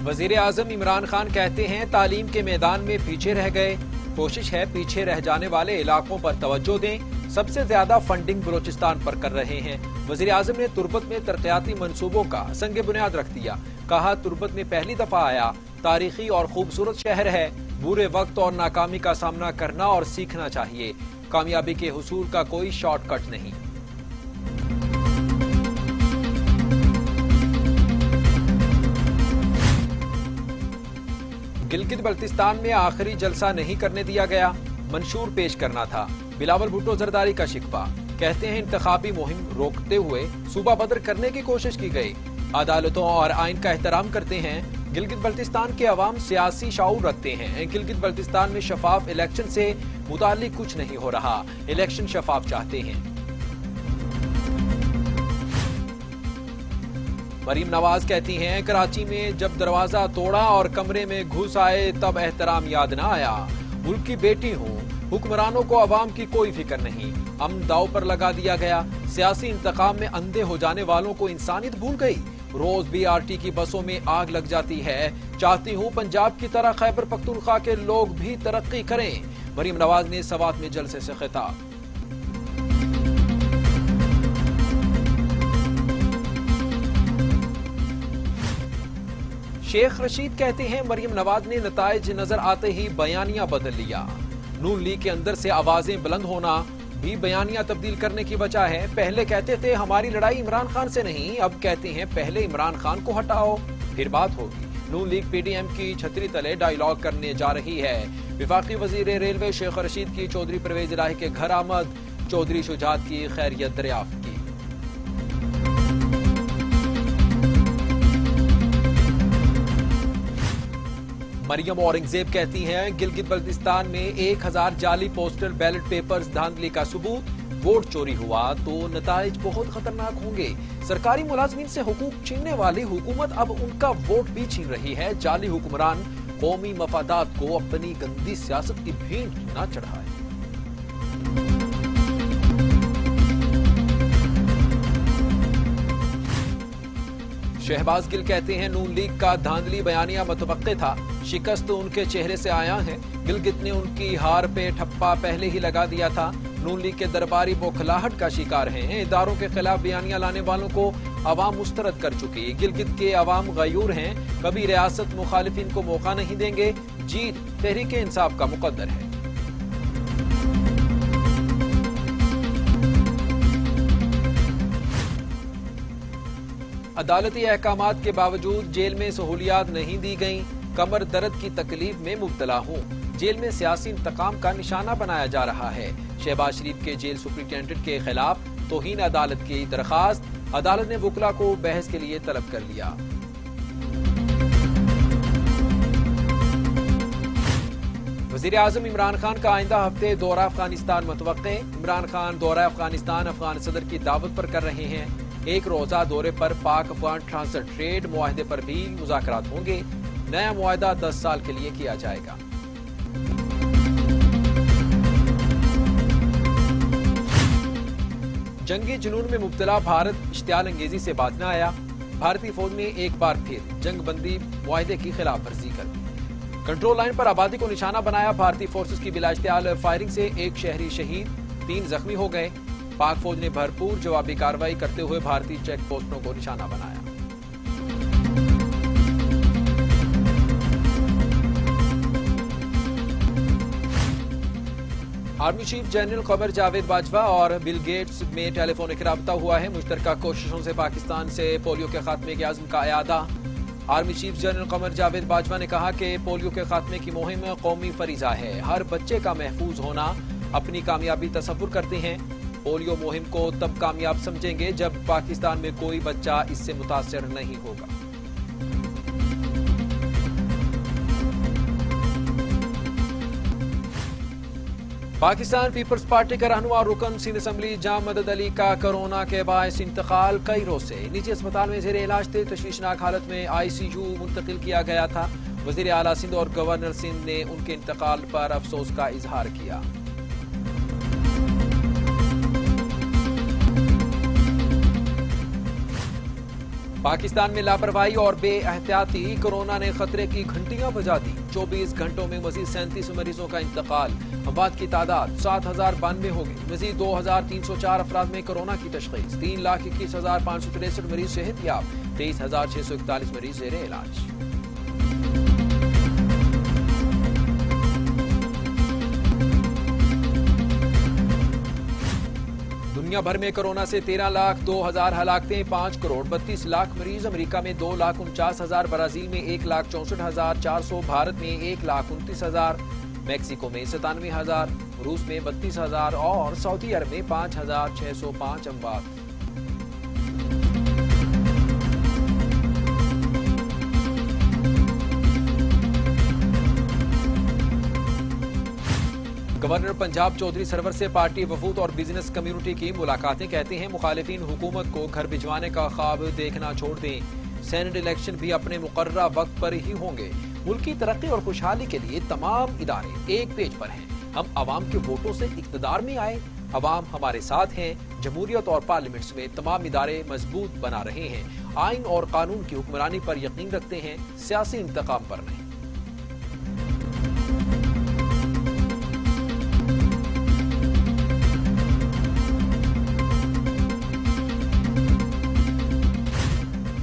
वजीर आजम इमरान खान कहते हैं तालीम के मैदान में पीछे रह गए, कोशिश है पीछे रह जाने वाले इलाकों पर तवज्जो दें। सबसे ज्यादा फंडिंग बलोचिस्तान पर कर रहे हैं। वजीर आजम ने तुर्बत में तरक्याती मंसूबों का संग बुनियाद रख दिया। कहा तुर्बत में पहली दफा आया, तारीखी और खूबसूरत शहर है। बुरे वक्त और नाकामी का सामना करना और सीखना चाहिए। कामयाबी के हुसूल का कोई शॉर्टकट नहीं। गिलगित बल्तिस्तान में आखिरी जलसा नहीं करने दिया गया, मंशूर पेश करना था। बिलावल भुट्टो जरदारी का शिकवा, कहते हैं इंतखाबी मुहिम रोकते हुए सूबा बदर करने की कोशिश की गई। अदालतों और आइन का एहतराम करते हैं। गिलगित बल्तिस्तान के अवाम सियासी शाऊर रखते हैं। गिलगित बल्तिस्तान में शफाफ इलेक्शन से मुताल्लिक कुछ नहीं हो रहा, इलेक्शन शफाफ चाहते हैं। मरीम नवाज कहती हैं कराची में जब दरवाजा तोड़ा और कमरे में घुस आए तब एहतराम याद न आया। मुल्क की बेटी हूँ, हुक्मरानों को अवाम की कोई फिक्र नहीं। अमन दाव पर लगा दिया गया। सियासी इंतकाम में अंधे हो जाने वालों को इंसानियत भूल गई। रोज BRT की बसों में आग लग जाती है। चाहती हूँ पंजाब की तरह खैबर पख्तूनख्वा के लोग भी तरक्की करें। मरीम नवाज ने सवात में जलसे से खिताब। शेख रशीद कहते हैं मरीम नवाज ने नताइज नजर आते ही बयानिया बदल लिया। नून लीग के अंदर से आवाजें बुलंद होना भी बयानिया तब्दील करने की वजह है। पहले कहते थे हमारी लड़ाई इमरान खान से नहीं, अब कहते हैं पहले इमरान खान को हटाओ फिर बात होगी। नून लीग PDM की छतरी तले डायलॉग करने जा रही है। विफाकी वजीर रेलवे शेख रशीद की चौधरी परवेज इलाही के घर आमद, चौधरी शुजात की खैरियत दरियाफ्त की। मरियम औरंगजेब कहती हैं गिलगित बल्तिस्तान में 1000 जाली पोस्टल बैलेट पेपर्स धांधली का सबूत। वोट चोरी हुआ तो नताइज बहुत खतरनाक होंगे। सरकारी मुलाजमीन से हुकूक छीनने वाली हुकूमत अब उनका वोट भी छीन रही है। जाली हुक्मरान कौमी मफादात को अपनी गंदी सियासत की भेंट न चढ़ाए। शहबाज गिल कहते हैं नून लीग का धांधली बयानिया मुतवक्के था, शिकस्त उनके चेहरे से आया है। गिलगित ने उनकी हार पे ठप्पा पहले ही लगा दिया था। नून लीग के दरबारी बौखलाहट का शिकार हैं। इदारों के खिलाफ बयानिया लाने वालों को अवाम मुस्तरद कर चुकी। गिलगित के अवाम गयूर हैं, कभी रियासत मुखालिफिन को मौका नहीं देंगे। जीत तहरीक इंसाफ का मुकद्दर है। अदालती अहकामात के बावजूद जेल में सहूलियात नहीं दी गईं। कमर दर्द की तकलीफ में मुब्तला हूँ। जेल में सियासी इंतकाम का निशाना बनाया जा रहा है। शहबाज शरीफ के जेल सुप्रिंटेंडेंट के खिलाफ तौहीन अदालत की दरखास्त। अदालत ने वुकला को बहस के लिए तलब कर लिया। वजीर आजम इमरान खान का आइंदा हफ्ते दौरा अफगानिस्तान मुतवक्के। इमरान खान दौरा अफगानिस्तान अफगान सदर की दावत पर कर रहे हैं। एक रोजा दौरे पर पाक अफगान ट्रांसफर ट्रेड मुआहदे पर भी मुज़ाकरात होंगे। नया मुआहदा 10 साल के लिए किया जाएगा। जंगी जुनून में मुब्तला भारत इश्तियाल अंगेजी से बाज न आया। भारतीय फौज ने एक बार फिर जंग बंदी मुआहदे की खिलाफ वर्जी कर दी। कंट्रोल लाइन पर आबादी को निशाना बनाया। भारतीय फोर्सेस की बिला इश्तियाल फायरिंग से एक शहरी शहीद, 3 जख्मी हो गए। पाक फौज ने भरपूर जवाबी कार्रवाई करते हुए भारतीय चेक पोस्टों को निशाना बनाया। Army chief general Qamar Javed Bajwa और बिल गेट्स में टेलीफोनिक राब्ता हुआ है। मुश्तरका कोशिशों से पाकिस्तान से पोलियो के खात्मे के आज़म का इयादा। Army chief general Qamar Javed Bajwa ने कहा कि पोलियो के खात्मे की मुहिम कौमी फरीजा है। हर बच्चे का महफूज होना अपनी कामयाबी तसव्वुर करते हैं। पोलियो मुहिम को तब कामयाब समझेंगे जब पाकिस्तान में कोई बच्चा इससे मुतासिर नहीं होगा। पाकिस्तान पीपल्स पार्टी का रहनुमा रुकन सिंध असम्बली जाम मदद अली का कोरोना के बायस इंतकाल कैरो से निजी अस्पताल में जेर इलाज थे। तशवीशनाक हालत में ICU मुंतकिल किया गया था। वजीर आला सिंध और गवर्नर सिंध ने उनके इंतकाल पर अफसोस का इजहार किया। पाकिस्तान में लापरवाही और बेएहतियाती कोरोना ने खतरे की घंटियां बजा दी। 24 घंटों में मजीद 37 मरीजों का इंतकाल। अमवात की तादाद 7092 हो गई। मजीद 2304 अफराद में कोरोना की तशखीस। 3,21,563 मरीज सेहतयाब। 23,641 मरीज जेर इलाज। दुनिया भर में कोरोना से 13,02,000 हलाकतें, 5 करोड़ 32 लाख मरीज। अमेरिका में 2,49,000, ब्राजील में 1,64,400, भारत में 1,29,000, मैक्सिको में 97,000, रूस में 32,000 और सऊदी अरब में 5,605 अमवात। गवर्नर पंजाब चौधरी सरवर से पार्टी वफूद और बिजनेस कम्युनिटी की मुलाकातें। कहते हैं मुखालिफिन हुकूमत को घर भिजवाने का ख्वाब देखना छोड़ दें। सेनेट इलेक्शन भी अपने मुकर्ररा वक्त पर ही होंगे। मुल्क की तरक्की और खुशहाली के लिए तमाम इदारे एक पेज पर हैं। हम अवाम के वोटों से इक़्तिदार में आए, अवाम हमारे साथ हैं। जमहूरियत और पार्लियामेंट में तमाम इदारे मजबूत बना रहे हैं। आइन और कानून की हुक्मरानी पर यकीन रखते हैं, सियासी इंतकाम पर नहीं।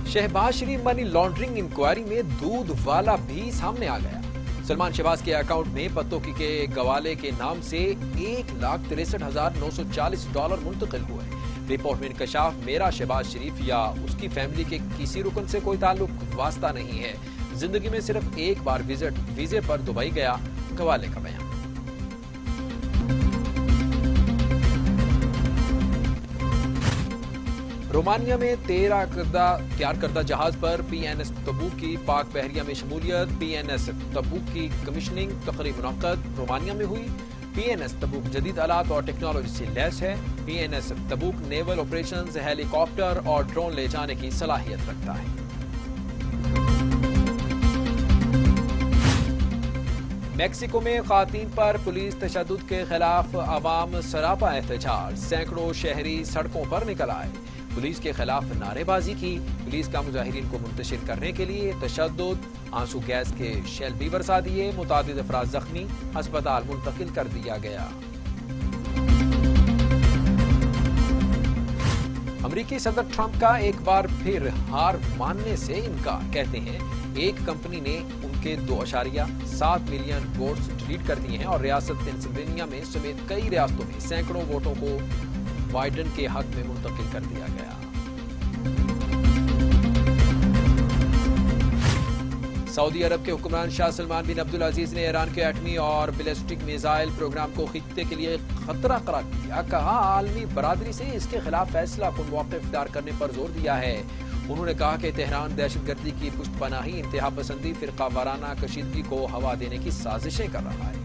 शहबाज शरीफ मनी लॉन्ड्रिंग इंक्वायरी में दूध वाला भी सामने आ गया। सलमान शहबाज के अकाउंट में पत्तों के गवाले के नाम से $1,63,940 मुंतकिल हुए। रिपोर्ट में इंकशाफ मेरा शहबाज शरीफ या उसकी फैमिली के किसी रुकन से कोई ताल्लुक वास्ता नहीं है। जिंदगी में सिर्फ एक बार वीजे पर दुबई गया। गवाले का बयान। रोमानिया में तैयार करदा जहाज पर PNS तबूक की पाक बहरिया में शमूलियत। PNS तबूक की कमीशनिंग तकरीब मुनक्कद रोमानिया में हुई। PNS तबूक जदीद आलात और टेक्नोलॉजी से लैस है। PNS तबूक नेवल ऑपरेशंस, हेलीकॉप्टर और ड्रोन ले जाने की सलाहियत रखता है। मैक्सिको में खातीन पर पुलिस तशद्दुद के खिलाफ अवाम सरापा एहतजाज। सैकड़ों शहरी सड़कों पर निकल आए। पुलिस के खिलाफ नारेबाजी की। पुलिस का मुजाहिरीन को मुंतशिर करने के लिए तशद्दुद, आंसू गैस के शेल भी बरसा दिए। मुतादिद अफराद जख्मी, अस्पताल मुंतकिल कर दिया गया। अमरीकी सदर ट्रंप का एक बार फिर हार मानने से इनकार। कहते हैं एक कंपनी ने उनके 2.7 मिलियन वोट्स डिलीट कर दिए हैं और रियासत पेंसिल्वेनिया में समेत कई रियासतों में सैकड़ों वोटों को बाइडेन के हक में मुंतकिल कर दिया गया। सऊदी अरब के हुक्मरान शाह सलमान बिन अब्दुल अजीज ने ईरान के एटमी और बैलिस्टिक मिसाइल प्रोग्राम को खित्ते के लिए खतरा करार दिया। कहा आलमी बरादरी से इसके खिलाफ फैसला कुन मौक़िफ़ इख्तियार करने पर जोर दिया है। उन्होंने कहा कि तेहरान दहशतगर्दी की पुष्टपनाही, इंतहा पसंदी, फिरका वाराना कशीदगी को हवा देने की साजिशें कर रहा है।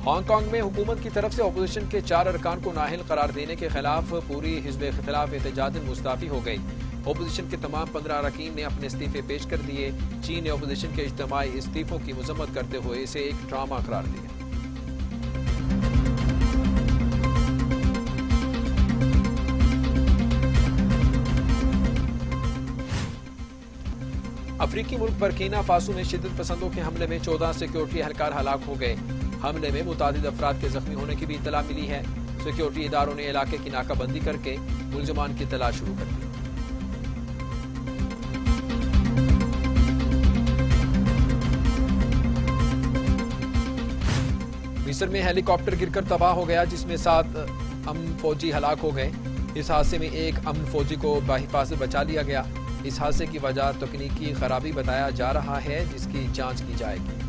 हांगकांग में हुकूमत की तरफ से अपोजिशन के 4 अरकान को नाहिल करार देने के खिलाफ पूरी हिज़्ब खिलाफ एहतजाजन मुस्ताफ़ी हो गई। अपोजिशन के तमाम 15 अरकान ने अपने इस्तीफे पेश कर दिए। चीन ने अपोजिशन के इज्तिमाई इस्तीफों की मजम्मत करते हुए इसे एक ड्रामा करार दिया। अफ्रीकी मुल्क बर्किना फासो में शिद्दत पसंदों के हमले में 14 सिक्योरिटी एहलकार हलाक हो गए। हमले में मुतादिद अफराद के जख्मी होने की भी इतला मिली है। सिक्योरिटी इदारों ने इलाके की नाकाबंदी करके मुलजमान की तलाश शुरू कर दी। मिस्र में हेलीकॉप्टर गिरकर तबाह हो गया, जिसमें 7 अमन फौजी हलाक हो गए। इस हादसे में एक अमन फौजी को बाहिफाजत बचा लिया गया। इस हादसे की वजह तकनीकी खराबी बताया जा रहा है, जिसकी जांच की जाएगी।